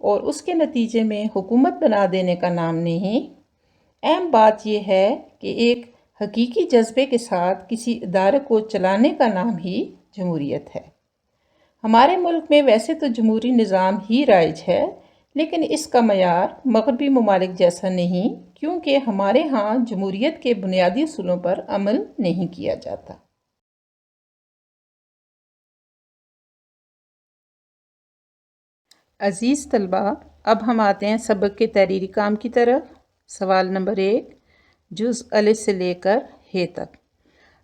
اور اس کے نتیجے میں حکومت بنا دینے کا نام نہیں۔ اہم بات یہ ہے کہ ایک حقیقی جذبے کے ساتھ کسی ادارے کو چلانے کا نام ہی جمہوریت ہے۔ ہمارے ملک میں ویسے تو جمہوری نظام ہی رائج ہے، لیکن اس کا معیار مغربی ممالک جیسا نہیں، کیونکہ ہمارے ہاں جمہوریت کے بنیادی اصولوں پر عمل نہیں کیا جاتا۔ عزیز طلباء، اب ہم آتے ہیں سبق کے تحریری کام کی طرف۔ سوال نمبر 1، جز الف سے لے کر ہ تک۔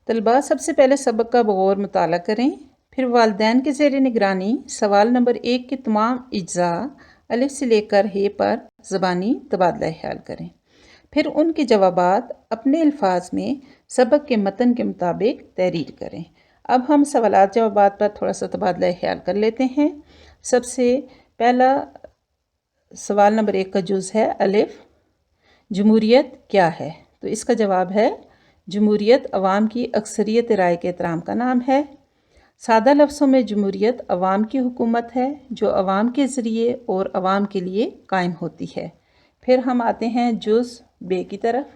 طلباء سب سے پہلے سبق کا بغور مطالعہ کریں، پھر والدین کے زیر نگرانی سوال نمبر 1 کے تمام اجزاء الف سے لے کر ہ پر زبانی تبادلہ خیال کریں، پھر ان کے جوابات اپنے الفاظ میں سبق کے متن کے مطابق تحریر کریں۔ اب ہم سوالات جوابات پر تھوڑا سا تبادلہ خیال کر لیتے ہیں۔ سب سے پہلا سوال نمبر 1 کا جز ہے الف، جمہوریت کیا ہے؟ تو اس کا جواب ہے جمہوریت عوام کی اکثریت رائے کے احترام کا نام ہے۔ سادہ لفظوں میں جمہوریت عوام کی حکومت ہے جو عوام کے ذریعے اور عوام کے لیے قائم ہوتی ہے۔ پھر ہم آتے ہیں جز ب کی طرف۔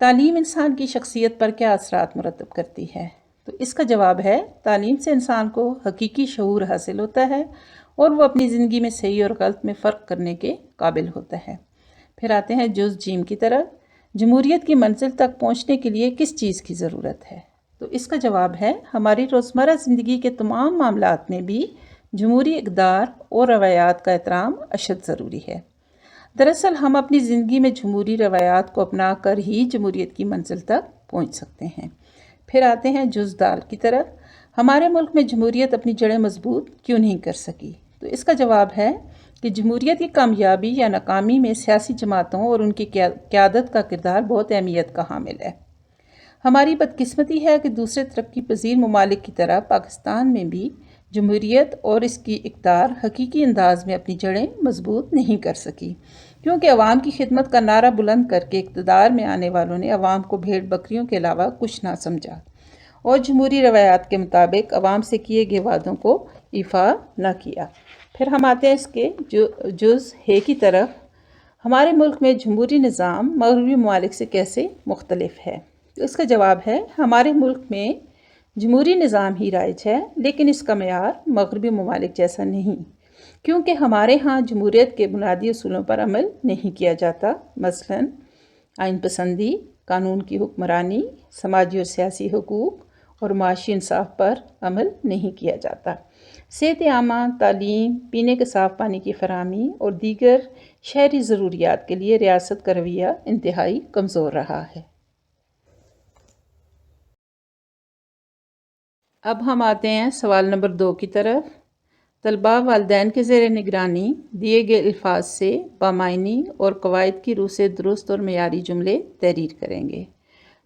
تعلیم انسان کی شخصیت پر کیا اثرات مرتب کرتی ہے؟ تو اس کا جواب ہے تعلیم سے انسان کو حقیقی شعور حاصل ہوتا ہے اور وہ اپنی زندگی میں صحیح اور غلط میں فرق کرنے کے قابل ہوتا ہے۔ پھر آتے ہیں جز ج کی طرف۔ جمہوریت کی منزل تک پہنچنے کے لیے کس چیز کی ضرورت ہے؟ تو اس کا جواب ہے ہماری روزمرہ زندگی کے تمام معاملات میں بھی جمہوری اقدار اور روایات کا احترام اشد ضروری ہے۔ دراصل ہم اپنی زندگی میں جمہوری روایات کو اپنا کر ہی جمہوریت کی منزل تک پہنچ سکتے ہیں۔ پھر آتے ہیں جز د کی طرف۔ ہمارے ملک میں جمہوریت اپنی جڑیں مضبوط کیوں نہیں کر سکی؟ تو اس کا جواب ہے کہ جمہوریت کی کامیابی یا ناکامی میں سیاسی جماعتوں اور ان کی قیادت کا کردار بہت اہمیت کا حامل ہے۔ ہماری بدقسمتی ہے کہ دوسرے ترقی پذیر ممالک کی طرح پاکستان میں بھی جمہوریت اور اس کی اقدار حقیقی انداز میں اپنی جڑیں مضبوط نہیں کر سکی، کیونکہ عوام کی خدمت کا نعرہ بلند کر کے اقتدار میں آنے والوں نے عوام کو بھیڑ بکریوں کے علاوہ کچھ نہ سمجھا اور جمہوری روایات کے مطابق عوام سے کیے گئے وعدوں کو ایفا نہ کیا۔ پھر ہم آتے ہیں اس کے جز ہ کی طرف۔ ہمارے ملک میں جمہوری نظام مغربی ممالک سے کیسے مختلف ہے؟ تو اس کا جواب ہے ہمارے ملک میں جمہوری نظام ہی رائج ہے، لیکن اس کا معیار مغربی ممالک جیسا نہیں، کیونکہ ہمارے ہاں جمہوریت کے بنیادی اصولوں پر عمل نہیں کیا جاتا، مثلاً آئین پسندی، قانون کی حکمرانی، سماجی اور سیاسی حقوق اور معاشی انصاف پر عمل نہیں کیا جاتا۔ صحت عامہ، تعلیم، پینے کے صاف پانی کی فراہمی اور دیگر شہری ضروریات کے لیے ریاست کا رویہ انتہائی کمزور رہا ہے۔ اب ہم آتے ہیں سوال نمبر 2 کی طرف۔ طلباء والدین کے زیر نگرانی دیے گئے الفاظ سے بامعنی اور قواعد کی روح سے درست اور معیاری جملے تحریر کریں گے۔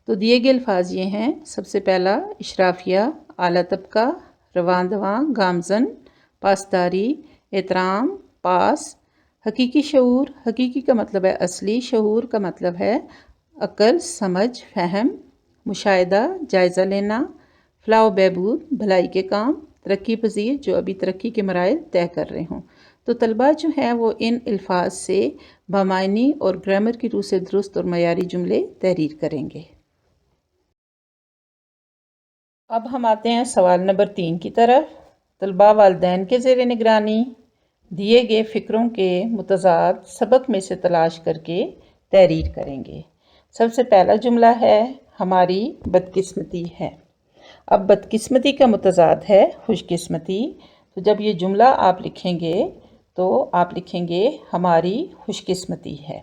تو دیے گئے الفاظ یہ ہیں۔ سب سے پہلا اشرافیہ، اعلیٰ طبقہ، رواں دواں، گامزن، پاسداری، احترام، پاس، حقیقی شعور، حقیقی کا مطلب ہے اصلی، شعور کا مطلب ہے عقل، سمجھ، فہم، مشاہدہ، جائزہ لینا، فلاح و بہبود، بھلائی کے کام، ترقی پذیر، جو ابھی ترقی کے مراحل طے کر رہے ہوں۔ تو طلباء جو ہیں وہ ان الفاظ سے بامعنی اور گرامر کی روح سے درست اور معیاری جملے تحریر کریں گے۔ اب ہم آتے ہیں سوال نمبر 3 کی طرف۔ طلباء والدین کے زیر نگرانی دیے گئے فکروں کے متضاد سبق میں سے تلاش کر کے تحریر کریں گے۔ سب سے پہلا جملہ ہے ہماری بدقسمتی ہے۔ اب بدقسمتی کا متضاد ہے خوش قسمتی، تو جب یہ جملہ آپ لکھیں گے تو آپ لکھیں گے ہماری خوش قسمتی ہے۔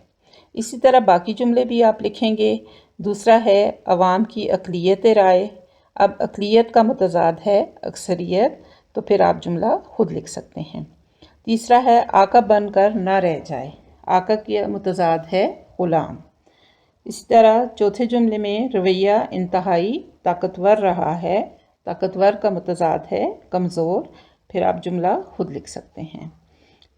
اسی طرح باقی جملے بھی آپ لکھیں گے۔ دوسرا ہے عوام کی اقلیت رائے۔ اب اقلیت کا متضاد ہے اکثریت، تو پھر آپ جملہ خود لکھ سکتے ہیں۔ تیسرا ہے آقا بن کر نہ رہ جائے۔ آقا کی متضاد ہے غلام۔ اسی طرح چوتھے جملے میں رویہ انتہائی طاقتور رہا ہے۔ طاقتور کا متضاد ہے کمزور، پھر آپ جملہ خود لکھ سکتے ہیں۔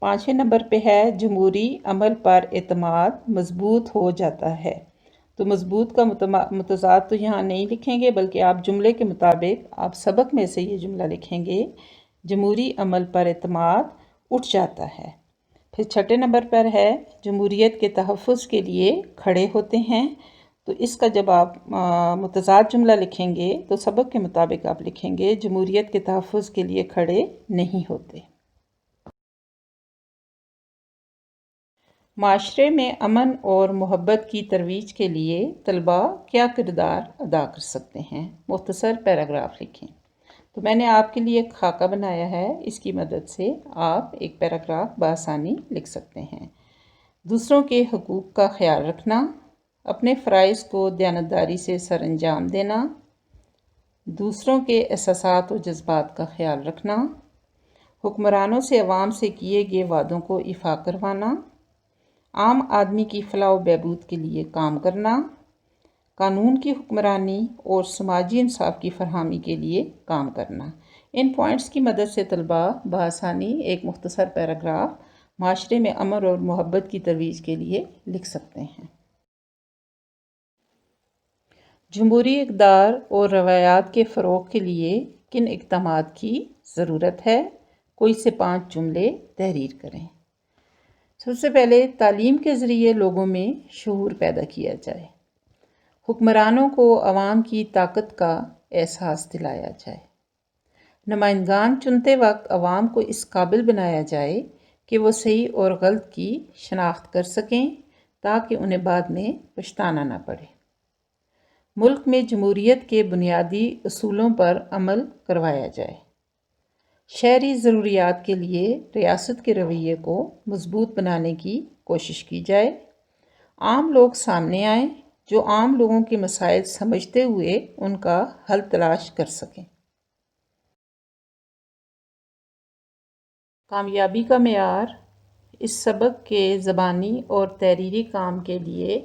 5ویں نمبر پہ ہے جمہوری عمل پر اعتماد مضبوط ہو جاتا ہے۔ تو مضبوط کا متضاد تو یہاں نہیں لکھیں گے، بلکہ آپ جملے کے مطابق آپ سبق میں سے یہ جملہ لکھیں گے، جمہوری عمل پر اعتماد اٹھ جاتا ہے۔ پھر چھٹے نمبر پر ہے جمہوریت کے تحفظ کے لیے کھڑے ہوتے ہیں۔ تو اس کا جب آپ متضاد جملہ لکھیں گے تو سبق کے مطابق آپ لکھیں گے جمہوریت کے تحفظ کے لیے کھڑے نہیں ہوتے۔ معاشرے میں امن اور محبت کی ترویج کے لیے طلباء کیا کردار ادا کر سکتے ہیں؟ مختصر پیراگراف لکھیں۔ تو میں نے آپ کے لیے ایک خاکہ بنایا ہے، اس کی مدد سے آپ ایک پیراگراف بآسانی لکھ سکتے ہیں۔ دوسروں کے حقوق کا خیال رکھنا، اپنے فرائض کو دیانتداری سے سر انجام دینا، دوسروں کے احساسات و جذبات کا خیال رکھنا، حکمرانوں سے عوام سے کیے گئے وعدوں کو ایفا کروانا، عام آدمی کی فلاح و بہبود کے لیے کام کرنا، قانون کی حکمرانی اور سماجی انصاف کی فراہمی کے لیے کام کرنا۔ ان پوائنٹس کی مدد سے طلباء بآسانی ایک مختصر پیراگراف معاشرے میں امن اور محبت کی ترویج کے لیے لکھ سکتے ہیں۔ جمہوری اقدار اور روایات کے فروغ کے لیے کن اقدامات کی ضرورت ہے؟ کوئی سے 5 جملے تحریر کریں۔ سب سے پہلے تعلیم کے ذریعے لوگوں میں شعور پیدا کیا جائے، حکمرانوں کو عوام کی طاقت کا احساس دلایا جائے، نمائندگان چنتے وقت عوام کو اس قابل بنایا جائے کہ وہ صحیح اور غلط کی شناخت کر سکیں تاکہ انہیں بعد میں پچھتانا نہ پڑے۔ ملک میں جمہوریت کے بنیادی اصولوں پر عمل کروایا جائے، شہری ضروریات کے لیے ریاست کے رویے کو مضبوط بنانے کی کوشش کی جائے، عام لوگ سامنے آئیں جو عام لوگوں کے مسائل سمجھتے ہوئے ان کا حل تلاش کر سکیں۔ کامیابی کا معیار۔ اس سبق کے زبانی اور تحریری کام کے لیے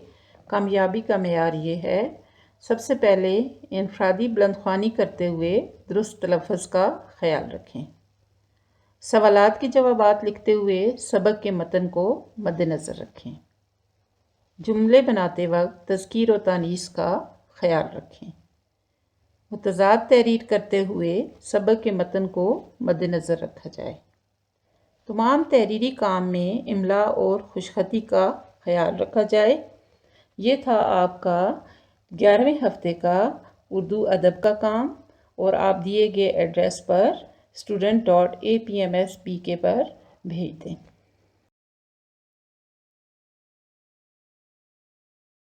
کامیابی کا معیار یہ ہے: سب سے پہلے انفرادی بلند خوانی کرتے ہوئے درست تلفظ کا خیال رکھیں۔ سوالات کے جوابات لکھتے ہوئے سبق کے متن کو مد نظر رکھیں۔ جملے بناتے وقت تذکیر و تانیث کا خیال رکھیں۔ متضاد تحریر کرتے ہوئے سبق کے متن کو مد نظر رکھا جائے۔ تمام تحریری کام میں املا اور خوشخطی کا خیال رکھا جائے۔ یہ تھا آپ کا 11ویں ہفتے کا اردو ادب کا کام، اور آپ دیے گئے ایڈریس پر student.apmsbk پر بھیج دیں۔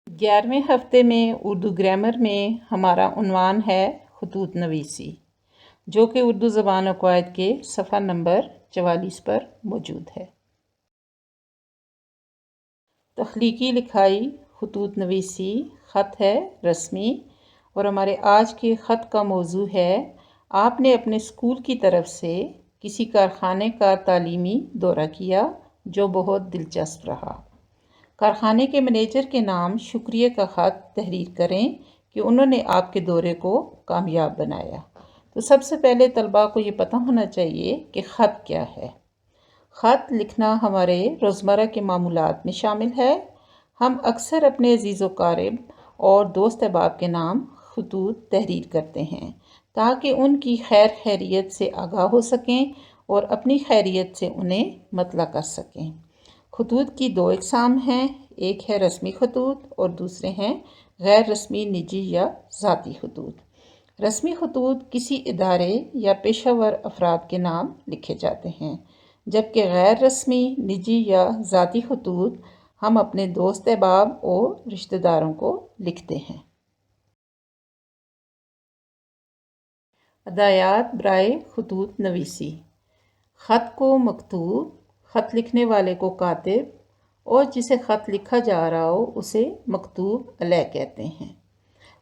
11ویں ہفتے میں اردو گرامر میں ہمارا عنوان ہے خطوط نویسی، جو کہ اردو زبان و قواعد کے صفحہ نمبر 44 پر موجود ہے۔ تخلیقی لکھائی خطوط نویسی خط ہے رسمی، اور ہمارے آج کے خط کا موضوع ہے: آپ نے اپنے اسکول کی طرف سے کسی کارخانے کا تعلیمی دورہ کیا جو بہت دلچسپ رہا۔ کارخانے کے مینیجر کے نام شکریہ کا خط تحریر کریں کہ انہوں نے آپ کے دورے کو کامیاب بنایا۔ تو سب سے پہلے طلباء کو یہ پتہ ہونا چاہیے کہ خط کیا ہے۔ خط لکھنا ہمارے روزمرہ کے معمولات میں شامل ہے۔ ہم اکثر اپنے عزیز و اقارب اور دوست احباب کے نام خطوط تحریر کرتے ہیں تاکہ ان کی خیر خیریت سے آگاہ ہو سکیں اور اپنی خیریت سے انہیں مطلع کر سکیں۔ خطوط کی 2 اقسام ہیں، ایک ہے رسمی خطوط اور دوسرے ہیں غیر رسمی نجی یا ذاتی خطوط۔ رسمی خطوط کسی ادارے یا پیشہ ور افراد کے نام لکھے جاتے ہیں، جبکہ غیر رسمی نجی یا ذاتی خطوط ہم اپنے دوست احباب اور رشتہ داروں کو لکھتے ہیں۔ ہدایات برائے خطوط نویسی۔ خط کو مکتوب، خط لکھنے والے کو کاتب، اور جسے خط لکھا جا رہا ہو اسے مکتوب علیہ کہتے ہیں۔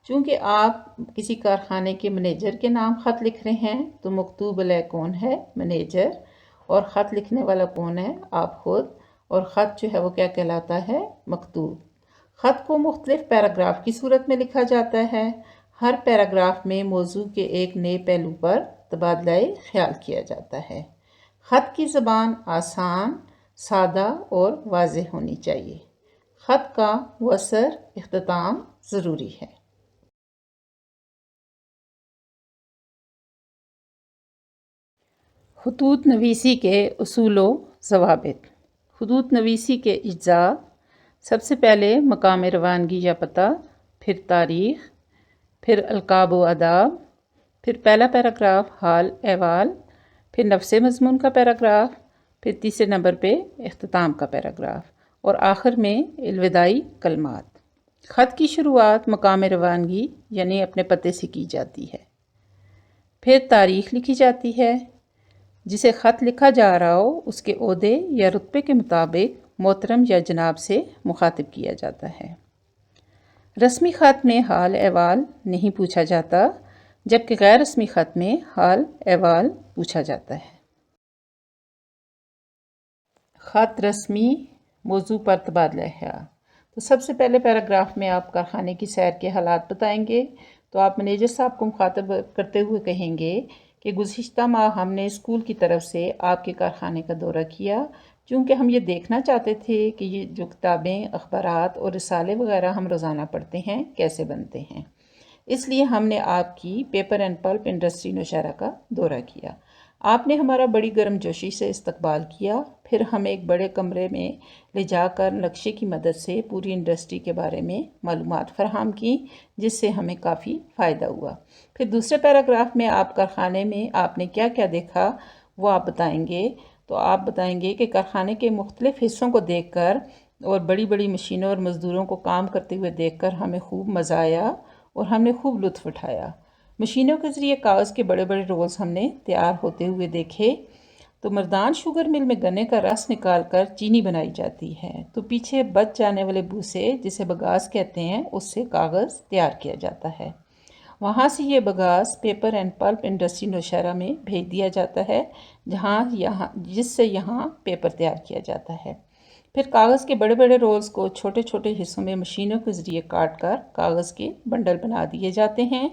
چونکہ آپ کسی کارخانے کے مینیجر کے نام خط لکھ رہے ہیں تو مکتوب علیہ کون ہے؟ مینیجر۔ اور خط لکھنے والا کون ہے؟ آپ خود۔ اور خط جو ہے وہ کیا کہلاتا ہے؟ مکتوب۔ خط کو مختلف پیراگراف کی صورت میں لکھا جاتا ہے۔ ہر پیراگراف میں موضوع کے ایک نئے پہلو پر تبادلہ خیال کیا جاتا ہے۔ خط کی زبان آسان، سادہ اور واضح ہونی چاہیے۔ خط کا مؤثر اختتام ضروری ہے۔ خطوط نویسی کے اصول و ضوابط۔ خطوط نویسی کے اجزاء: سب سے پہلے مقام روانگی یا پتہ، پھر تاریخ، پھر القاب و آداب، پھر پہلا پیراگراف حال احوال، پھر نفس مضمون کا پیراگراف، پھر تیسرے نمبر پہ اختتام کا پیراگراف، اور آخر میں الوداعی کلمات۔ خط کی شروعات مقام روانگی یعنی اپنے پتے سے کی جاتی ہے، پھر تاریخ لکھی جاتی ہے۔ جسے خط لکھا جا رہا ہو اس کے عہدے یا رتبے کے مطابق محترم یا جناب سے مخاطب کیا جاتا ہے۔ رسمی خط میں حال احوال نہیں پوچھا جاتا، جبکہ غیر رسمی خط میں حال احوال پوچھا جاتا ہے۔ خط رسمی موضوع پر تبادلہ خیال۔ تو سب سے پہلے پیراگراف میں آپ کارخانے کی سیر کے حالات بتائیں گے، تو آپ مینیجر صاحب کو مخاطب کرتے ہوئے کہیں گے کہ گزشتہ ماہ ہم نے اسکول کی طرف سے آپ کے کارخانے کا دورہ کیا، چونکہ ہم یہ دیکھنا چاہتے تھے کہ یہ جو کتابیں، اخبارات اور رسالے وغیرہ ہم روزانہ پڑھتے ہیں کیسے بنتے ہیں۔ اس لیے ہم نے آپ کی paper and pulp industry Nowshera کا دورہ کیا۔ آپ نے ہمارا بڑی گرم جوشی سے استقبال کیا، پھر ہم ایک بڑے کمرے میں لے جا کر نقشے کی مدد سے پوری انڈسٹری کے بارے میں معلومات فراہم کی، جس سے ہمیں کافی فائدہ ہوا۔ پھر دوسرے پیراگراف میں آپ کارخانے میں آپ نے کیا کیا دیکھا وہ آپ بتائیں گے۔ تو آپ بتائیں گے کہ کارخانے کے مختلف حصوں کو دیکھ کر اور بڑی بڑی مشینوں اور مزدوروں کو کام کرتے ہوئے دیکھ کر ہمیں خوب مزہ آیا اور ہم نے خوب لطف اٹھایا۔ مشینوں کے ذریعے کاغذ کے بڑے بڑے رولز ہم نے تیار ہوتے ہوئے دیکھے۔ تو مردان شوگر مل میں گنے کا رس نکال کر چینی بنائی جاتی ہے، تو پیچھے بچ جانے والے بھوسے جسے بگاس کہتے ہیں اس سے کاغذ تیار کیا جاتا ہے۔ وہاں سے یہ bagasse paper and pulp industry Nowshera میں بھیج دیا جاتا ہے، جس سے یہاں پیپر تیار کیا جاتا ہے۔ پھر کاغذ کے بڑے بڑے رولز کو چھوٹے چھوٹے حصوں میں مشینوں کے ذریعے کاٹ کر کاغذ کے بنڈل بنا دیے جاتے ہیں۔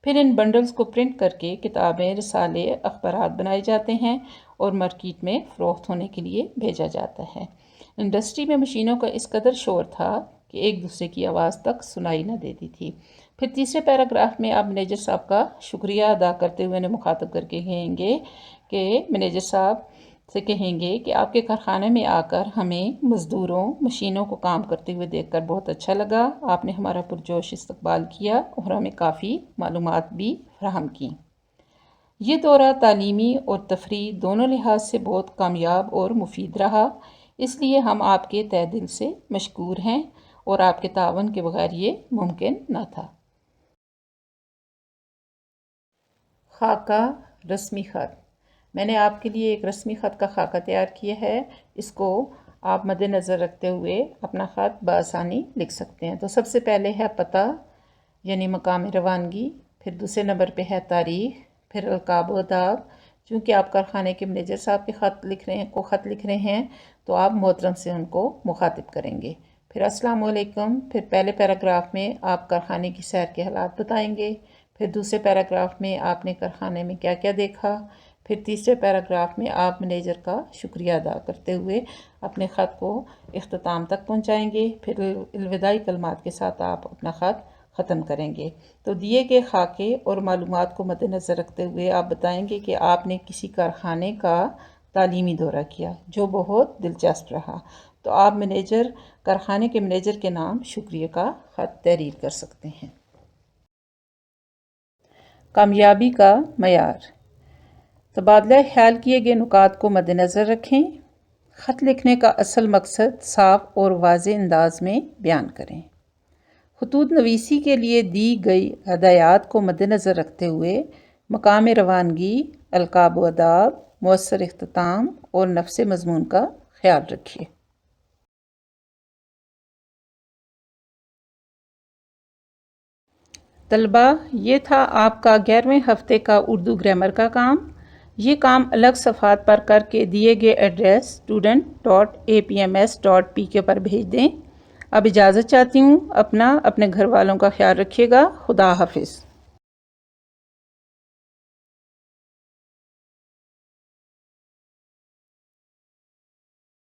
پھر ان بنڈلز کو پرنٹ کر کے کتابیں، رسالے، اخبارات بنائے جاتے ہیں اور مارکیٹ میں فروخت ہونے کے لیے بھیجا جاتا ہے۔ انڈسٹری میں مشینوں کا اس قدر شور تھا کہ ایک دوسرے کی آواز تک سنائی نہ دیتی تھی۔ پھر تیسرے پیراگراف میں آپ مینیجر صاحب کا شکریہ ادا کرتے ہوئے انہیں مخاطب کر کے کہیں گے کہ مینیجر صاحب سے کہیں گے کہ آپ کے کارخانے میں آ کر ہمیں مزدوروں، مشینوں کو کام کرتے ہوئے دیکھ کر بہت اچھا لگا۔ آپ نے ہمارا پرجوش استقبال کیا اور ہمیں کافی معلومات بھی فراہم کی۔ یہ دورہ تعلیمی اور تفریح دونوں لحاظ سے بہت کامیاب اور مفید رہا، اس لیے ہم آپ کے تہہ دل سے مشکور ہیں اور آپ کے تعاون کے بغیر یہ ممکن نہ تھا۔ خاکہ رسمی خط۔ میں نے آپ کے لیے ایک رسمی خط کا خاکہ تیار کیا ہے، اس کو آپ مد نظر رکھتے ہوئے اپنا خط بآسانی لکھ سکتے ہیں۔ تو سب سے پہلے ہے پتہ یعنی مقام روانگی، پھر دوسرے نمبر پہ ہے تاریخ، پھر القاب و آداب۔ چونکہ آپ کارخانے کے مینیجر صاحب کے خط لکھ رہے ہیں تو آپ محترم سے ان کو مخاطب کریں گے۔ پھر السلام علیکم۔ پھر پہلے پیراگراف میں آپ کارخانے کی سیر کے حالات بتائیں گے، پھر دوسرے پیراگراف میں آپ نے کارخانے میں کیا کیا دیکھا، پھر تیسرے پیراگراف میں آپ مینیجر کا شکریہ ادا کرتے ہوئے اپنے خط کو اختتام تک پہنچائیں گے، پھر الوداعی کلمات کے ساتھ آپ اپنا خط ختم کریں گے۔ تو دیے گئے خاکے اور معلومات کو مد نظر رکھتے ہوئے آپ بتائیں گے کہ آپ نے کسی کارخانے کا تعلیمی دورہ کیا جو بہت دلچسپ رہا، تو آپ کارخانے کے مینیجر کے نام شکریہ کا خط تحریر کر سکتے ہیں۔ کامیابی کا معیار۔ تبادلہ خیال کیے گئے نکات کو مد نظر رکھیں۔ خط لکھنے کا اصل مقصد صاف اور واضح انداز میں بیان کریں۔ خطوط نویسی کے لیے دی گئی ہدایات کو مد نظر رکھتے ہوئے مقام روانگی، القاب و آداب، مؤثر اختتام اور نفس مضمون کا خیال رکھیے۔ طلبہ، یہ تھا آپ کا 11ویں ہفتے کا اردو گرامر کا کام۔ یہ کام الگ صفحات پر کر کے دیے گئے ایڈریس student.apms.pk پر بھیج دیں۔ اب اجازت چاہتی ہوں، اپنے گھر والوں کا خیال رکھیے گا۔ خدا حافظ۔